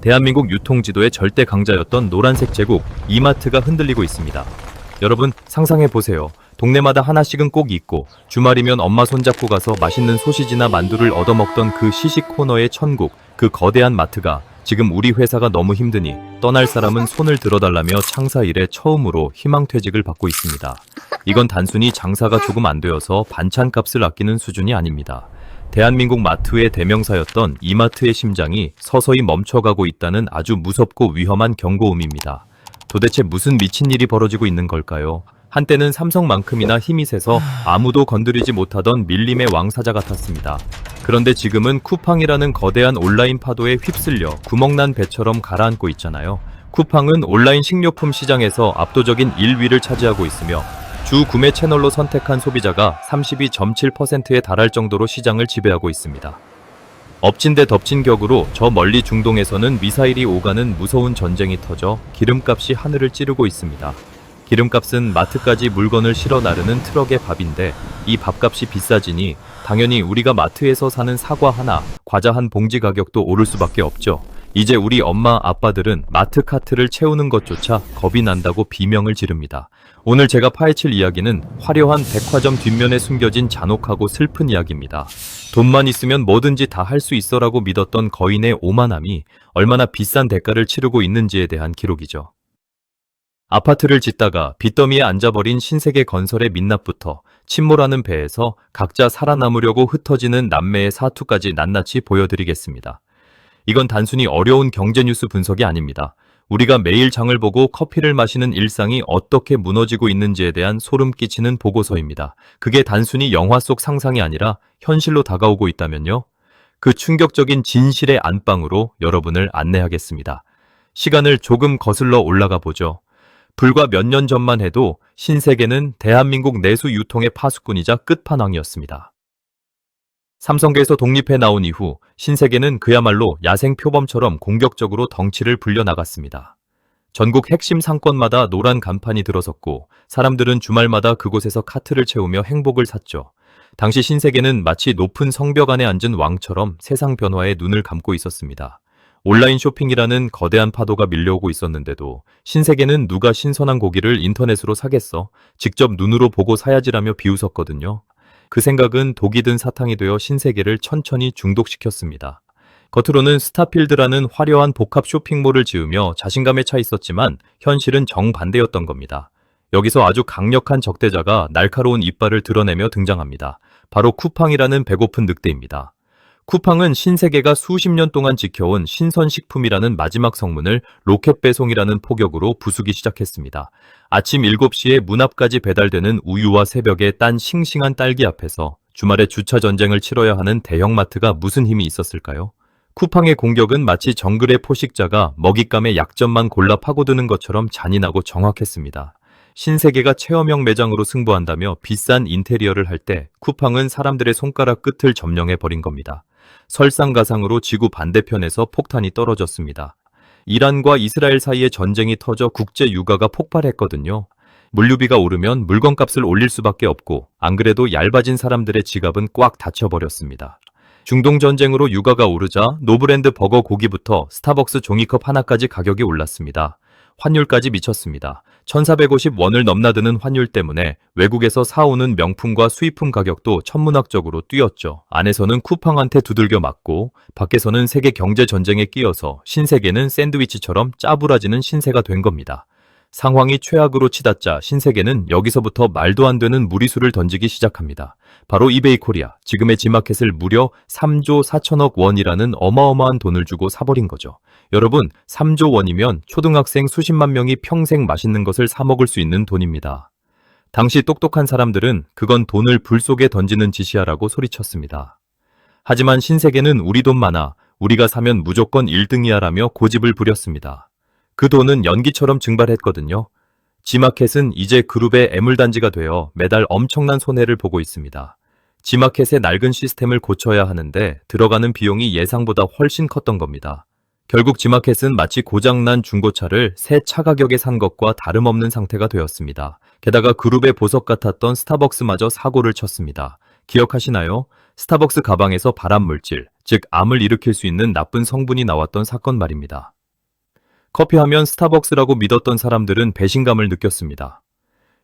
대한민국 유통지도의 절대 강자였던 노란색 제국 이마트가 흔들리고 있습니다. 여러분 상상해보세요. 동네마다 하나씩은 꼭 있고 주말이면 엄마 손잡고 가서 맛있는 소시지나 만두를 얻어먹던 그 시식 코너의 천국, 그 거대한 마트가 지금 우리 회사가 너무 힘드니 떠날 사람은 손을 들어달라며 창사 이래 처음으로 희망퇴직을 받고 있습니다. 이건 단순히 장사가 조금 안 되어서 반찬값을 아끼는 수준이 아닙니다. 대한민국 마트의 대명사였던 이마트의 심장이 서서히 멈춰가고 있다는 아주 무섭고 위험한 경고음입니다. 도대체 무슨 미친 일이 벌어지고 있는 걸까요? 한때는 삼성만큼이나 힘이 세서 아무도 건드리지 못하던 밀림의 왕사자 같았습니다. 그런데 지금은 쿠팡이라는 거대한 온라인 파도에 휩쓸려 구멍난 배처럼 가라앉고 있잖아요. 쿠팡은 온라인 식료품 시장에서 압도적인 1위를 차지하고 있으며 주 구매 채널로 선택한 소비자가 32.7%에 달할 정도로 시장을 지배하고 있습니다. 엎친 데 덮친 격으로 저 멀리 중동에서는 미사일이 오가는 무서운 전쟁이 터져 기름값이 하늘을 찌르고 있습니다. 기름값은 마트까지 물건을 실어 나르는 트럭의 밥인데 이 밥값이 비싸지니 당연히 우리가 마트에서 사는 사과 하나, 과자 한 봉지 가격도 오를 수밖에 없죠. 이제 우리 엄마, 아빠들은 마트 카트를 채우는 것조차 겁이 난다고 비명을 지릅니다. 오늘 제가 파헤칠 이야기는 화려한 백화점 뒷면에 숨겨진 잔혹하고 슬픈 이야기입니다. 돈만 있으면 뭐든지 다 할 수 있어라고 믿었던 거인의 오만함이 얼마나 비싼 대가를 치르고 있는지에 대한 기록이죠. 아파트를 짓다가 빚더미에 앉아버린 신세계 건설의 민낯부터 침몰하는 배에서 각자 살아남으려고 흩어지는 남매의 사투까지 낱낱이 보여드리겠습니다. 이건 단순히 어려운 경제뉴스 분석이 아닙니다. 우리가 매일 장을 보고 커피를 마시는 일상이 어떻게 무너지고 있는지에 대한 소름 끼치는 보고서입니다. 그게 단순히 영화 속 상상이 아니라 현실로 다가오고 있다면요. 그 충격적인 진실의 안방으로 여러분을 안내하겠습니다. 시간을 조금 거슬러 올라가 보죠. 불과 몇 년 전만 해도 신세계는 대한민국 내수 유통의 파수꾼이자 끝판왕이었습니다. 삼성계에서 독립해 나온 이후 신세계는 그야말로 야생 표범처럼 공격적으로 덩치를 불려나갔습니다. 전국 핵심 상권마다 노란 간판이 들어섰고 사람들은 주말마다 그곳에서 카트를 채우며 행복을 샀죠. 당시 신세계는 마치 높은 성벽 안에 앉은 왕처럼 세상 변화에 눈을 감고 있었습니다. 온라인 쇼핑이라는 거대한 파도가 밀려오고 있었는데도 신세계는 누가 신선한 고기를 인터넷으로 사겠어? 직접 눈으로 보고 사야지라며 비웃었거든요. 그 생각은 독이 든 사탕이 되어 신세계를 천천히 중독시켰습니다. 겉으로는 스타필드라는 화려한 복합 쇼핑몰을 지으며 자신감에 차 있었지만 현실은 정반대였던 겁니다. 여기서 아주 강력한 적대자가 날카로운 이빨을 드러내며 등장합니다. 바로 쿠팡이라는 배고픈 늑대입니다. 쿠팡은 신세계가 수십 년 동안 지켜온 신선식품이라는 마지막 성문을 로켓 배송이라는 포격으로 부수기 시작했습니다. 아침 7시에 문 앞까지 배달되는 우유와 새벽에 딴 싱싱한 딸기 앞에서 주말에 주차 전쟁을 치러야 하는 대형마트가 무슨 힘이 있었을까요? 쿠팡의 공격은 마치 정글의 포식자가 먹잇감의 약점만 골라 파고드는 것처럼 잔인하고 정확했습니다. 신세계가 체험형 매장으로 승부한다며 비싼 인테리어를 할 때 쿠팡은 사람들의 손가락 끝을 점령해버린 겁니다. 설상가상으로 지구 반대편에서 폭탄이 떨어졌습니다. 이란과 이스라엘 사이에 전쟁이 터져 국제 유가가 폭발했거든요. 물류비가 오르면 물건값을 올릴 수밖에 없고 안 그래도 얇아진 사람들의 지갑은 꽉 닫혀버렸습니다. 중동 전쟁으로 유가가 오르자 노브랜드 버거 고기부터 스타벅스 종이컵 하나까지 가격이 올랐습니다. 환율까지 미쳤습니다. 1450원을 넘나드는 환율 때문에 외국에서 사오는 명품과 수입품 가격도 천문학적으로 뛰었죠. 안에서는 쿠팡한테 두들겨 맞고 밖에서는 세계 경제 전쟁에 끼어서 신세계는 샌드위치처럼 짜부라지는 신세가 된 겁니다. 상황이 최악으로 치닫자 신세계는 여기서부터 말도 안 되는 무리수를 던지기 시작합니다. 바로 이베이 코리아, 지금의 지마켓을 무려 3조 4천억 원이라는 어마어마한 돈을 주고 사버린 거죠. 여러분, 3조 원이면 초등학생 수십만 명이 평생 맛있는 것을 사 먹을 수 있는 돈입니다. 당시 똑똑한 사람들은 그건 돈을 불 속에 던지는 짓이야라고 소리쳤습니다. 하지만 신세계는 우리 돈 많아, 우리가 사면 무조건 1등이야라며 고집을 부렸습니다. 그 돈은 연기처럼 증발했거든요. 지마켓은 이제 그룹의 애물단지가 되어 매달 엄청난 손해를 보고 있습니다. 지마켓의 낡은 시스템을 고쳐야 하는데 들어가는 비용이 예상보다 훨씬 컸던 겁니다. 결국 지마켓은 마치 고장난 중고차를 새 차 가격에 산 것과 다름없는 상태가 되었습니다. 게다가 그룹의 보석 같았던 스타벅스마저 사고를 쳤습니다. 기억하시나요? 스타벅스 가방에서 발암물질, 즉 암을 일으킬 수 있는 나쁜 성분이 나왔던 사건 말입니다. 커피하면 스타벅스라고 믿었던 사람들은 배신감을 느꼈습니다.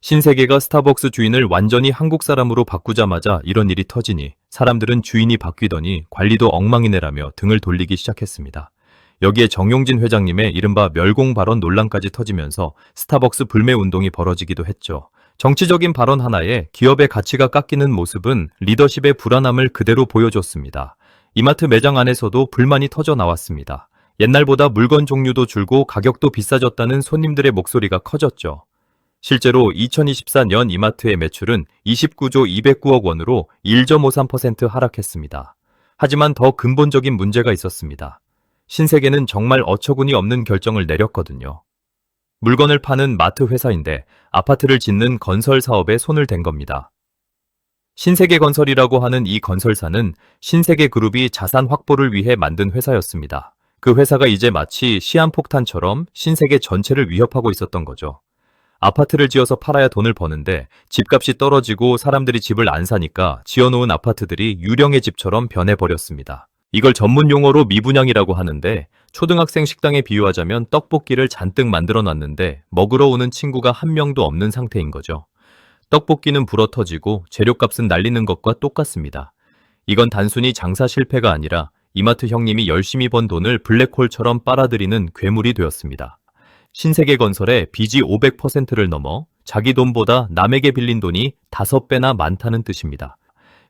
신세계가 스타벅스 주인을 완전히 한국 사람으로 바꾸자마자 이런 일이 터지니 사람들은 주인이 바뀌더니 관리도 엉망이네라며 등을 돌리기 시작했습니다. 여기에 정용진 회장님의 이른바 멸공 발언 논란까지 터지면서 스타벅스 불매 운동이 벌어지기도 했죠. 정치적인 발언 하나에 기업의 가치가 깎이는 모습은 리더십의 불안함을 그대로 보여줬습니다. 이마트 매장 안에서도 불만이 터져 나왔습니다. 옛날보다 물건 종류도 줄고 가격도 비싸졌다는 손님들의 목소리가 커졌죠. 실제로 2024년 이마트의 매출은 29조 209억 원으로 1.53% 하락했습니다. 하지만 더 근본적인 문제가 있었습니다. 신세계는 정말 어처구니 없는 결정을 내렸거든요. 물건을 파는 마트 회사인데 아파트를 짓는 건설 사업에 손을 댄 겁니다. 신세계건설이라고 하는 이 건설사는 신세계그룹이 자산 확보를 위해 만든 회사였습니다. 그 회사가 이제 마치 시한폭탄처럼 신세계 전체를 위협하고 있었던 거죠. 아파트를 지어서 팔아야 돈을 버는데 집값이 떨어지고 사람들이 집을 안 사니까 지어놓은 아파트들이 유령의 집처럼 변해버렸습니다. 이걸 전문 용어로 미분양이라고 하는데 초등학생 식당에 비유하자면 떡볶이를 잔뜩 만들어 놨는데 먹으러 오는 친구가 한 명도 없는 상태인 거죠. 떡볶이는 불어 터지고 재료값은 날리는 것과 똑같습니다. 이건 단순히 장사 실패가 아니라 이마트 형님이 열심히 번 돈을 블랙홀처럼 빨아들이는 괴물이 되었습니다. 신세계건설의 빚이 500%를 넘어 자기 돈보다 남에게 빌린 돈이 5배나 많다는 뜻입니다.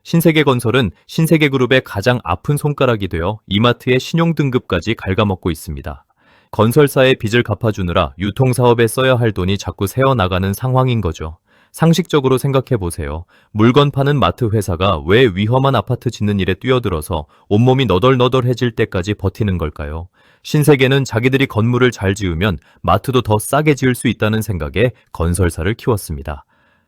신세계건설은 신세계그룹의 가장 아픈 손가락이 되어 이마트의 신용등급까지 갉아먹고 있습니다. 건설사의 빚을 갚아주느라 유통사업에 써야 할 돈이 자꾸 새어나가는 상황인 거죠. 상식적으로 생각해 보세요. 물건 파는 마트 회사가 왜 위험한 아파트 짓는 일에 뛰어들어서 온몸이 너덜너덜해질 때까지 버티는 걸까요? 신세계는 자기들이 건물을 잘 지으면 마트도 더 싸게 지을 수 있다는 생각에 건설사를 키웠습니다.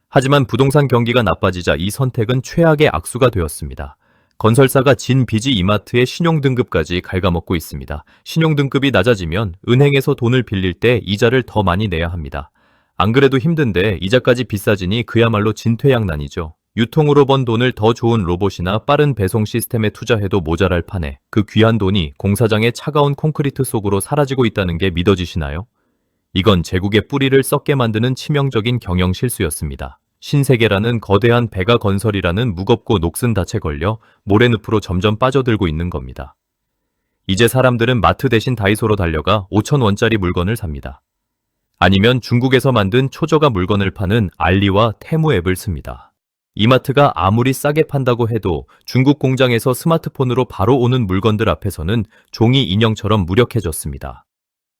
하지만 부동산 경기가 나빠지자 이 선택은 최악의 악수가 되었습니다. 건설사가 진 빚이 이마트의 신용등급까지 갉아먹고 있습니다. 신용등급이 낮아지면 은행에서 돈을 빌릴 때 이자를 더 많이 내야 합니다. 안 그래도 힘든데 이자까지 비싸지니 그야말로 진퇴양난이죠. 유통으로 번 돈을 더 좋은 로봇이나 빠른 배송 시스템에 투자해도 모자랄 판에 그 귀한 돈이 공사장의 차가운 콘크리트 속으로 사라지고 있다는 게 믿어지시나요? 이건 제국의 뿌리를 썩게 만드는 치명적인 경영 실수였습니다. 신세계라는 거대한 배가 건설이라는 무겁고 녹슨 닻에 걸려 모래늪으로 점점 빠져들고 있는 겁니다. 이제 사람들은 마트 대신 다이소로 달려가 5,000원짜리 물건을 삽니다. 아니면 중국에서 만든 초저가 물건을 파는 알리와 테무 앱을 씁니다. 이마트가 아무리 싸게 판다고 해도 중국 공장에서 스마트폰으로 바로 오는 물건들 앞에서는 종이 인형처럼 무력해졌습니다.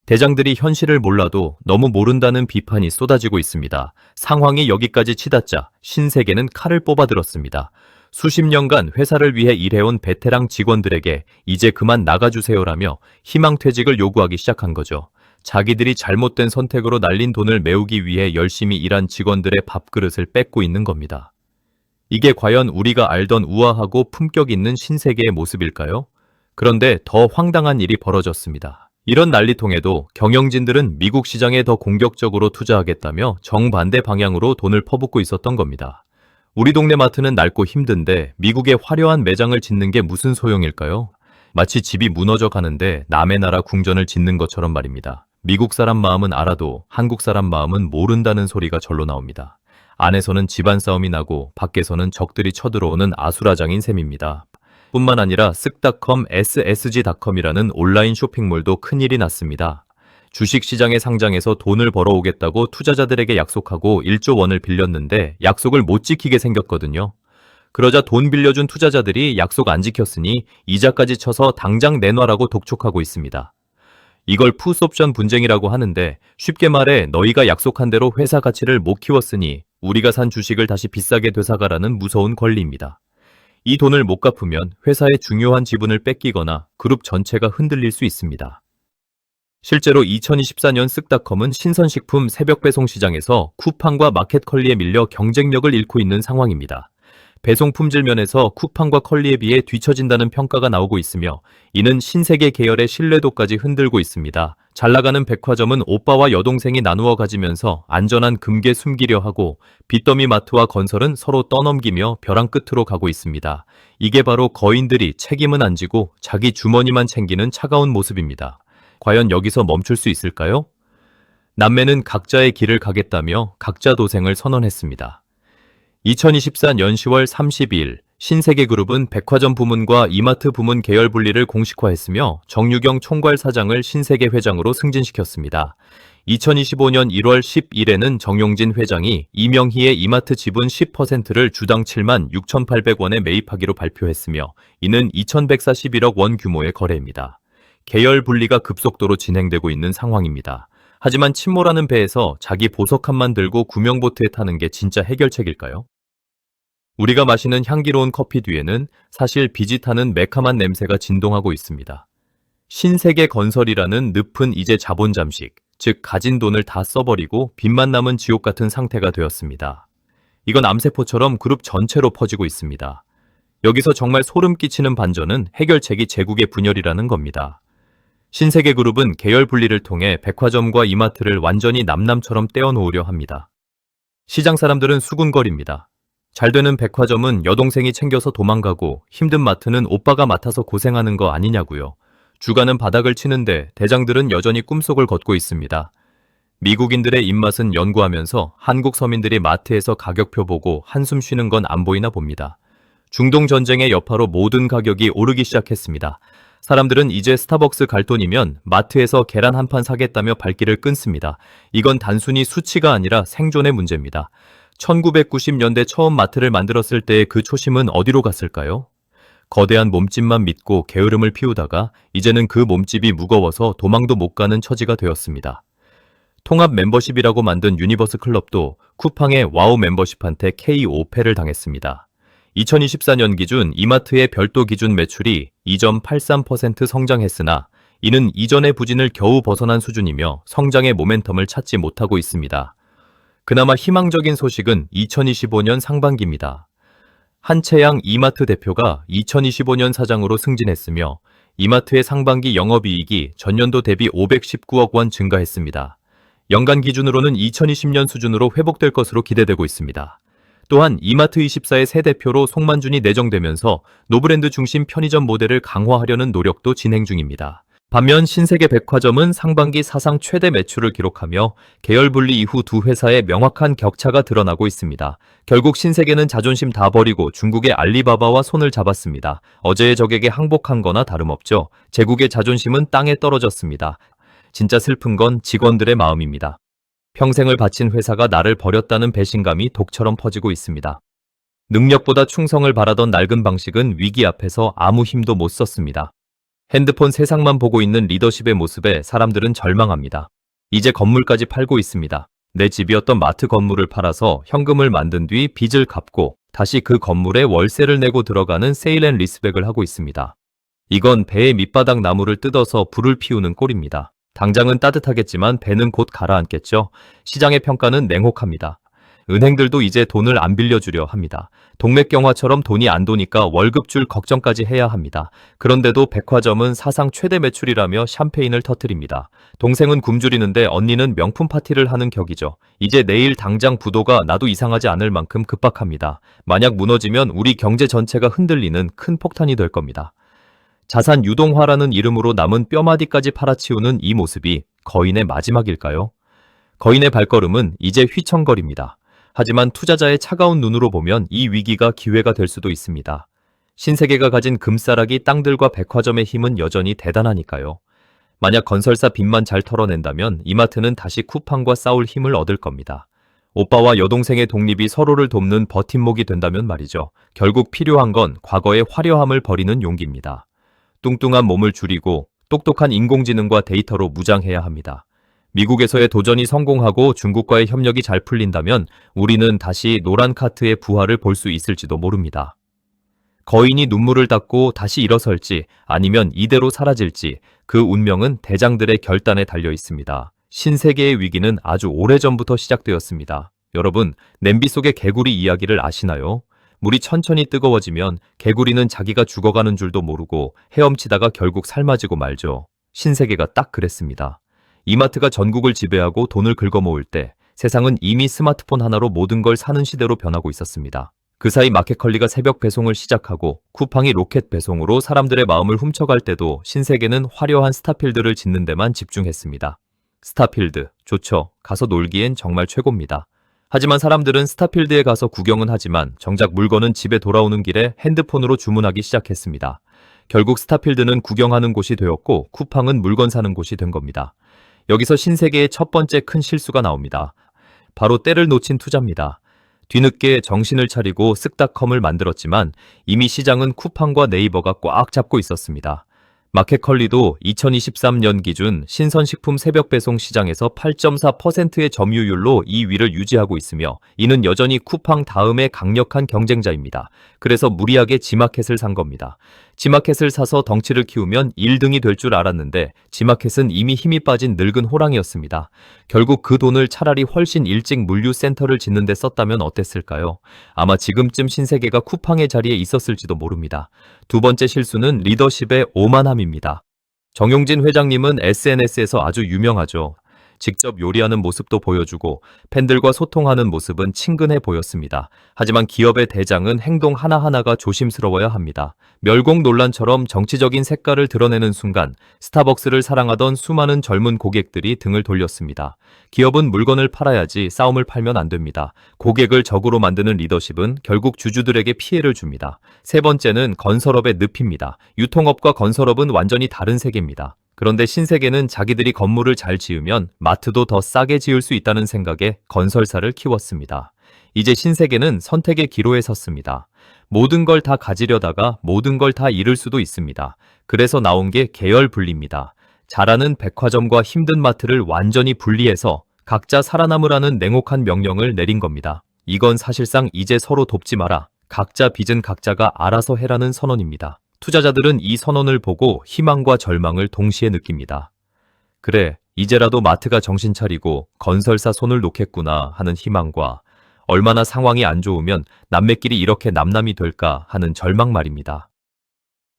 대장들이 현실을 몰라도 너무 모른다는 비판이 쏟아지고 있습니다. 상황이 여기까지 치닫자 신세계는 칼을 뽑아들었습니다. 수십 년간 회사를 위해 일해온 베테랑 직원들에게 이제 그만 나가주세요라며 희망퇴직을 요구하기 시작한 거죠. 자기들이 잘못된 선택으로 날린 돈을 메우기 위해 열심히 일한 직원들의 밥그릇을 뺏고 있는 겁니다. 이게 과연 우리가 알던 우아하고 품격 있는 신세계의 모습일까요? 그런데 더 황당한 일이 벌어졌습니다. 이런 난리통에도 경영진들은 미국 시장에 더 공격적으로 투자하겠다며 정반대 방향으로 돈을 퍼붓고 있었던 겁니다. 우리 동네 마트는 낡고 힘든데 미국에 화려한 매장을 짓는 게 무슨 소용일까요? 마치 집이 무너져 가는데 남의 나라 궁전을 짓는 것처럼 말입니다. 미국 사람 마음은 알아도 한국 사람 마음은 모른다는 소리가 절로 나옵니다. 안에서는 집안 싸움이 나고 밖에서는 적들이 쳐들어오는 아수라장인 셈입니다. 뿐만 아니라 쓱닷컴, ssg.com이라는 온라인 쇼핑몰도 큰일이 났습니다. 주식시장에 상장해서 돈을 벌어오겠다고 투자자들에게 약속하고 1조 원을 빌렸는데 약속을 못 지키게 생겼거든요. 그러자 돈 빌려준 투자자들이 약속 안 지켰으니 이자까지 쳐서 당장 내놔라고 독촉하고 있습니다. 이걸 풋옵션 분쟁이라고 하는데 쉽게 말해 너희가 약속한 대로 회사 가치를 못 키웠으니 우리가 산 주식을 다시 비싸게 되사가라는 무서운 권리입니다. 이 돈을 못 갚으면 회사의 중요한 지분을 뺏기거나 그룹 전체가 흔들릴 수 있습니다. 실제로 2024년 쓱닷컴은 신선식품 새벽 배송 시장에서 쿠팡과 마켓컬리에 밀려 경쟁력을 잃고 있는 상황입니다. 배송 품질 면에서 쿠팡과 컬리에 비해 뒤처진다는 평가가 나오고 있으며 이는 신세계 계열의 신뢰도까지 흔들고 있습니다. 잘 나가는 백화점은 오빠와 여동생이 나누어 가지면서 안전한 금괴 숨기려 하고 빚더미 마트와 건설은 서로 떠넘기며 벼랑 끝으로 가고 있습니다. 이게 바로 거인들이 책임은 안 지고 자기 주머니만 챙기는 차가운 모습입니다. 과연 여기서 멈출 수 있을까요? 남매는 각자의 길을 가겠다며 각자 도생을 선언했습니다. 2024년 10월 30일 신세계그룹은 백화점 부문과 이마트 부문 계열 분리를 공식화했으며 정유경 총괄 사장을 신세계 회장으로 승진시켰습니다. 2025년 1월 10일에는 정용진 회장이 이명희의 이마트 지분 10%를 주당 7만 6,800원에 매입하기로 발표했으며 이는 2,141억 원 규모의 거래입니다. 계열 분리가 급속도로 진행되고 있는 상황입니다. 하지만 침몰하는 배에서 자기 보석함만 들고 구명보트에 타는 게 진짜 해결책일까요? 우리가 마시는 향기로운 커피 뒤에는 사실 빚이 타는 매카만 냄새가 진동하고 있습니다. 신세계 건설이라는 늪은 이제 자본 잠식, 즉 가진 돈을 다 써버리고 빚만 남은 지옥 같은 상태가 되었습니다. 이건 암세포처럼 그룹 전체로 퍼지고 있습니다. 여기서 정말 소름 끼치는 반전은 해결책이 제국의 분열이라는 겁니다. 신세계그룹은 계열 분리를 통해 백화점과 이마트를 완전히 남남처럼 떼어놓으려 합니다. 시장 사람들은 수군거립니다. 잘 되는 백화점은 여동생이 챙겨서 도망가고 힘든 마트는 오빠가 맡아서 고생하는 거 아니냐고요. 주가는 바닥을 치는데 대장들은 여전히 꿈속을 걷고 있습니다. 미국인들의 입맛은 연구하면서 한국 서민들이 마트에서 가격표 보고 한숨 쉬는 건 안 보이나 봅니다. 중동 전쟁의 여파로 모든 가격이 오르기 시작했습니다. 사람들은 이제 스타벅스 갈 돈이면 마트에서 계란 한 판 사겠다며 발길을 끊습니다. 이건 단순히 수치가 아니라 생존의 문제입니다. 1990년대 처음 마트를 만들었을 때의 그 초심은 어디로 갔을까요? 거대한 몸집만 믿고 게으름을 피우다가 이제는 그 몸집이 무거워서 도망도 못 가는 처지가 되었습니다. 통합 멤버십이라고 만든 유니버스 클럽도 쿠팡의 와우 멤버십한테 KO패를 당했습니다. 2024년 기준 이마트의 별도 기준 매출이 2.83% 성장했으나 이는 이전의 부진을 겨우 벗어난 수준이며 성장의 모멘텀을 찾지 못하고 있습니다. 그나마 희망적인 소식은 2025년 상반기입니다. 한채양 이마트 대표가 2025년 사장으로 승진했으며 이마트의 상반기 영업이익이 전년도 대비 519억 원 증가했습니다. 연간 기준으로는 2020년 수준으로 회복될 것으로 기대되고 있습니다. 또한 이마트24의 새 대표로 송만준이 내정되면서 노브랜드 중심 편의점 모델을 강화하려는 노력도 진행 중입니다. 반면 신세계 백화점은 상반기 사상 최대 매출을 기록하며 계열 분리 이후 두 회사의 명확한 격차가 드러나고 있습니다. 결국 신세계는 자존심 다 버리고 중국의 알리바바와 손을 잡았습니다. 어제의 적에게 항복한 거나 다름없죠. 제국의 자존심은 땅에 떨어졌습니다. 진짜 슬픈 건 직원들의 마음입니다. 평생을 바친 회사가 나를 버렸다는 배신감이 독처럼 퍼지고 있습니다. 능력보다 충성을 바라던 낡은 방식은 위기 앞에서 아무 힘도 못 썼습니다. 핸드폰 세상만 보고 있는 리더십의 모습에 사람들은 절망합니다. 이제 건물까지 팔고 있습니다. 내 집이었던 마트 건물을 팔아서 현금을 만든 뒤 빚을 갚고 다시 그 건물에 월세를 내고 들어가는 세일앤리스백을 하고 있습니다. 이건 배의 밑바닥 나무를 뜯어서 불을 피우는 꼴입니다. 당장은 따뜻하겠지만 배는 곧 가라앉겠죠. 시장의 평가는 냉혹합니다. 은행들도 이제 돈을 안 빌려주려 합니다. 동맥경화처럼 돈이 안 도니까 월급 줄 걱정까지 해야 합니다. 그런데도 백화점은 사상 최대 매출이라며 샴페인을 터뜨립니다. 동생은 굶주리는데 언니는 명품 파티를 하는 격이죠. 이제 내일 당장 부도가 나도 이상하지 않을 만큼 급박합니다. 만약 무너지면 우리 경제 전체가 흔들리는 큰 폭탄이 될 겁니다. 자산 유동화라는 이름으로 남은 뼈마디까지 팔아치우는 이 모습이 거인의 마지막일까요? 거인의 발걸음은 이제 휘청거립니다. 하지만 투자자의 차가운 눈으로 보면 이 위기가 기회가 될 수도 있습니다. 신세계가 가진 금싸라기 땅들과 백화점의 힘은 여전히 대단하니까요. 만약 건설사 빚만 잘 털어낸다면 이마트는 다시 쿠팡과 싸울 힘을 얻을 겁니다. 오빠와 여동생의 독립이 서로를 돕는 버팀목이 된다면 말이죠. 결국 필요한 건 과거의 화려함을 버리는 용기입니다. 뚱뚱한 몸을 줄이고 똑똑한 인공지능과 데이터로 무장해야 합니다. 미국에서의 도전이 성공하고 중국과의 협력이 잘 풀린다면 우리는 다시 노란 카트의 부활을 볼 수 있을지도 모릅니다. 거인이 눈물을 닦고 다시 일어설지 아니면 이대로 사라질지 그 운명은 대장들의 결단에 달려 있습니다. 신세계의 위기는 아주 오래전부터 시작되었습니다. 여러분, 냄비 속의 개구리 이야기를 아시나요? 물이 천천히 뜨거워지면 개구리는 자기가 죽어가는 줄도 모르고 헤엄치다가 결국 삶아지고 말죠. 신세계가 딱 그랬습니다. 이마트가 전국을 지배하고 돈을 긁어모을 때 세상은 이미 스마트폰 하나로 모든 걸 사는 시대로 변하고 있었습니다. 그 사이 마켓컬리가 새벽 배송을 시작하고 쿠팡이 로켓 배송으로 사람들의 마음을 훔쳐갈 때도 신세계는 화려한 스타필드를 짓는 데만 집중했습니다. 스타필드, 좋죠. 가서 놀기엔 정말 최고입니다. 하지만 사람들은 스타필드에 가서 구경은 하지만 정작 물건은 집에 돌아오는 길에 핸드폰으로 주문하기 시작했습니다. 결국 스타필드는 구경하는 곳이 되었고 쿠팡은 물건 사는 곳이 된 겁니다. 여기서 신세계의 첫 번째 큰 실수가 나옵니다. 바로 때를 놓친 투자입니다. 뒤늦게 정신을 차리고 쓱닷컴을 만들었지만 이미 시장은 쿠팡과 네이버가 꽉 잡고 있었습니다. 마켓컬리도 2023년 기준 신선식품 새벽 배송 시장에서 8.4%의 점유율로 2위를 유지하고 있으며 이는 여전히 쿠팡 다음의 강력한 경쟁자입니다. 그래서 무리하게 지마켓을 산 겁니다. 지마켓을 사서 덩치를 키우면 1등이 될 줄 알았는데 지마켓은 이미 힘이 빠진 늙은 호랑이였습니다. 결국 그 돈을 차라리 훨씬 일찍 물류센터를 짓는 데 썼다면 어땠을까요? 아마 지금쯤 신세계가 쿠팡의 자리에 있었을지도 모릅니다. 두 번째 실수는 리더십의 오만함입니다. 정용진 회장님은 SNS에서 아주 유명하죠. 직접 요리하는 모습도 보여주고 팬들과 소통하는 모습은 친근해 보였습니다. 하지만 기업의 대장은 행동 하나하나가 조심스러워야 합니다. 멸공 논란처럼 정치적인 색깔을 드러내는 순간 스타벅스를 사랑하던 수많은 젊은 고객들이 등을 돌렸습니다. 기업은 물건을 팔아야지 싸움을 팔면 안 됩니다. 고객을 적으로 만드는 리더십은 결국 주주들에게 피해를 줍니다. 세 번째는 건설업의 늪입니다. 유통업과 건설업은 완전히 다른 세계입니다. 그런데 신세계는 자기들이 건물을 잘 지으면 마트도 더 싸게 지을 수 있다는 생각에 건설사를 키웠습니다. 이제 신세계는 선택의 기로에 섰습니다. 모든 걸 다 가지려다가 모든 걸 다 잃을 수도 있습니다. 그래서 나온 게 계열 분리입니다. 잘하는 백화점과 힘든 마트를 완전히 분리해서 각자 살아남으라는 냉혹한 명령을 내린 겁니다. 이건 사실상 이제 서로 돕지 마라. 각자 빚은 각자가 알아서 해라는 선언입니다. 투자자들은 이 선언을 보고 희망과 절망을 동시에 느낍니다. 그래, 이제라도 마트가 정신 차리고 건설사 손을 놓겠구나 하는 희망과 얼마나 상황이 안 좋으면 남매끼리 이렇게 남남이 될까 하는 절망 말입니다.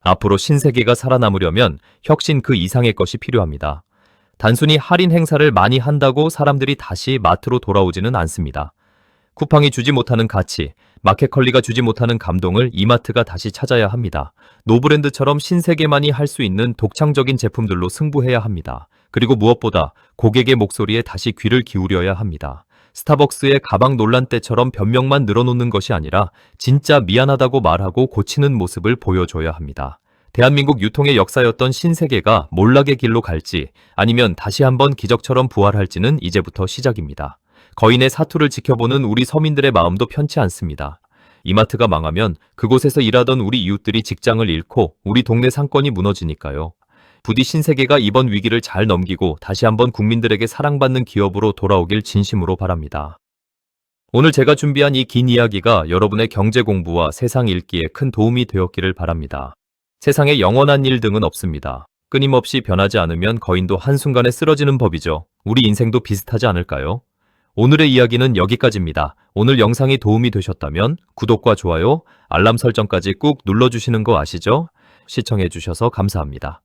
앞으로 신세계가 살아남으려면 혁신 그 이상의 것이 필요합니다. 단순히 할인 행사를 많이 한다고 사람들이 다시 마트로 돌아오지는 않습니다. 쿠팡이 주지 못하는 가치, 마켓컬리가 주지 못하는 감동을 이마트가 다시 찾아야 합니다. 노브랜드처럼 신세계만이 할 수 있는 독창적인 제품들로 승부해야 합니다. 그리고 무엇보다 고객의 목소리에 다시 귀를 기울여야 합니다. 스타벅스의 가방 논란 때처럼 변명만 늘어놓는 것이 아니라 진짜 미안하다고 말하고 고치는 모습을 보여줘야 합니다. 대한민국 유통의 역사였던 신세계가 몰락의 길로 갈지 아니면 다시 한번 기적처럼 부활할지는 이제부터 시작입니다. 거인의 사투를 지켜보는 우리 서민들의 마음도 편치 않습니다. 이마트가 망하면 그곳에서 일하던 우리 이웃들이 직장을 잃고 우리 동네 상권이 무너지니까요. 부디 신세계가 이번 위기를 잘 넘기고 다시 한번 국민들에게 사랑받는 기업으로 돌아오길 진심으로 바랍니다. 오늘 제가 준비한 이 긴 이야기가 여러분의 경제 공부와 세상 읽기에 큰 도움이 되었기를 바랍니다. 세상에 영원한 일 등은 없습니다. 끊임없이 변하지 않으면 거인도 한순간에 쓰러지는 법이죠. 우리 인생도 비슷하지 않을까요? 오늘의 이야기는 여기까지입니다. 오늘 영상이 도움이 되셨다면 구독과 좋아요, 알람 설정까지 꾹 눌러주시는 거 아시죠? 시청해주셔서 감사합니다.